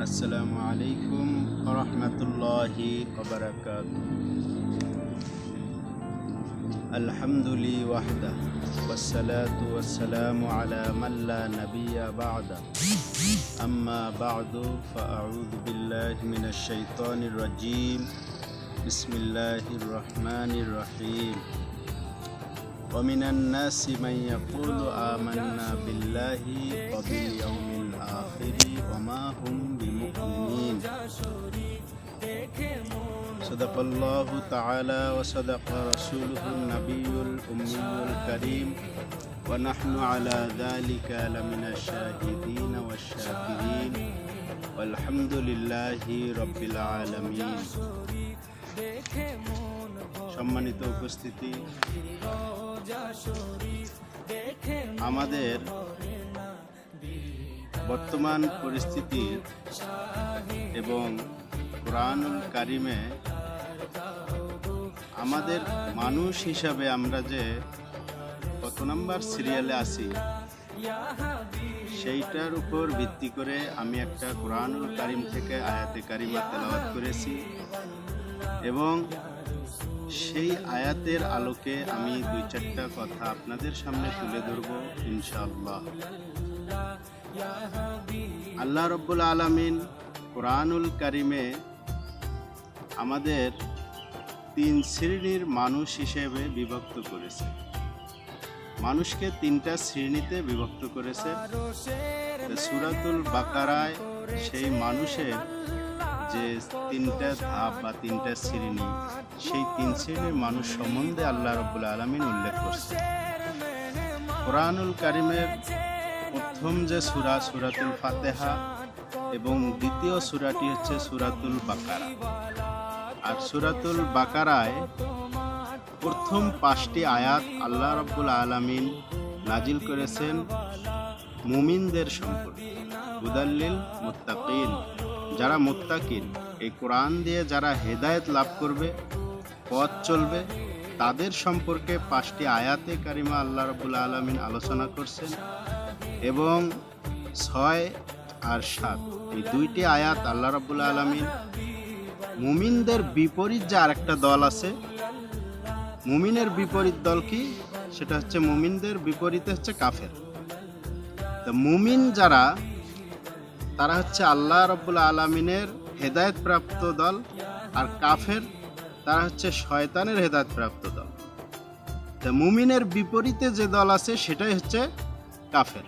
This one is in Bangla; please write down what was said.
আসসালামু আলাইকুম ওয়া রাহমাতুল্লাহি ওয়া বারাকাতুহু। আলহামদুলিল্লাহি ওয়াহদা ওয়াসসালাতু ওয়াসসালামু আলা মান লা নাবিয়্যা বা'দা। আম্মা বা'দু ফাআউযু বিল্লাহি মিনাশ শাইতানির রাজীম। বিসমিল্লাহির রহমানির রহিম। ওয়া মিনান নাসি মান ইয়াকুলু আমান্না বিল্লাহি ওয়া বিল ইয়াউমিল আখিরি ওয়া মা হুম বিমুমিনিন। সাদাকাল্লাহু তাআলা ওয়া সাদাকা রাসূলুহুন নাবিয়্যুল উম্মিয়্যুল কারীম ওয়া নাহনু আলা যালিকা লামিনাশ শাহিদিন ওয়াশ শাকিরিন ওয়ালহামদুলিল্লাহি রাব্বিল আলামিন। সম্মানিত উপস্থিতি, আমাদের বর্তমান পরিস্থিতি এবং কুরআনুল কারিমে আমাদের মানুষ হিসাবে আমরা যে কত নাম্বার সিরিয়ালে আছি সেইটার উপর ভিত্তি করে আমি একটা কুরআনুল কারিম থেকে আয়াতে কারিমা তেলাওয়াত করেছি এবং সেই আয়াতের আলোকে আমি দুই চারটা কথা আপনাদের সামনে তুলে ধরব ইনশাআল্লাহ। আল্লাহ রাব্বুল আলামিন কুরআনুল কারিমে আমাদের তিন শ্রেণীর মানুষ হিসেবে বিভক্ত করেছে। মানুষকে তিনটা শ্রেণীতে বিভক্ত করেছে। সূরাতুল বাকারায় সেই মানুষের যে তিনটা ধাপ বা তিনটা শ্রেণী, সেই তিন শ্রেণীর মানুষ সম্বন্ধে আল্লাহ রাব্বুল আলামিন উল্লেখ করছে। কুরআনুল কারিমের প্রথম যে সূরা সূরাতুল ফাতিহা এবং দ্বিতীয় সূরাটি হচ্ছে সূরাতুল বাকারা। আর সূরাতুল বাকারায় প্রথম 5টি আয়াত আল্লাহ রাব্বুল আলামিন নাজিল করেছেন মুমিনদের সম্পর্কে। হুদাল্লিল মুত্তাকিন, যারা মুত্তাকিন, এই কোরআন দিয়ে যারা হেদায়েত লাভ করবে, পথ চলবে, তাদের সম্পর্কে 5টি আয়াতে কারিমা আল্লাহ রাব্বুল আলামিন আলোচনা করছেন। এবং 6 আর 7 এই দুইটি আয়াত আল্লাহ রাব্বুল আলামিন মুমিনদের বিপরীত যে আরেকটা দল আছে, মুমিনের বিপরীত দল কি? সেটা হচ্ছে মুমিনদের বিপরীতে হচ্ছে কাফের। তো মুমিন যারা, তারা হচ্ছে আল্লাহ রাব্বুল আলামিনের হেদায়েত প্রাপ্ত দল, আর কাফের তারা হচ্ছে শয়তানের হেদায়েত প্রাপ্ত দল। তো মুমিনের বিপরীতে যে দল আছে সেটাই হচ্ছে কাফের।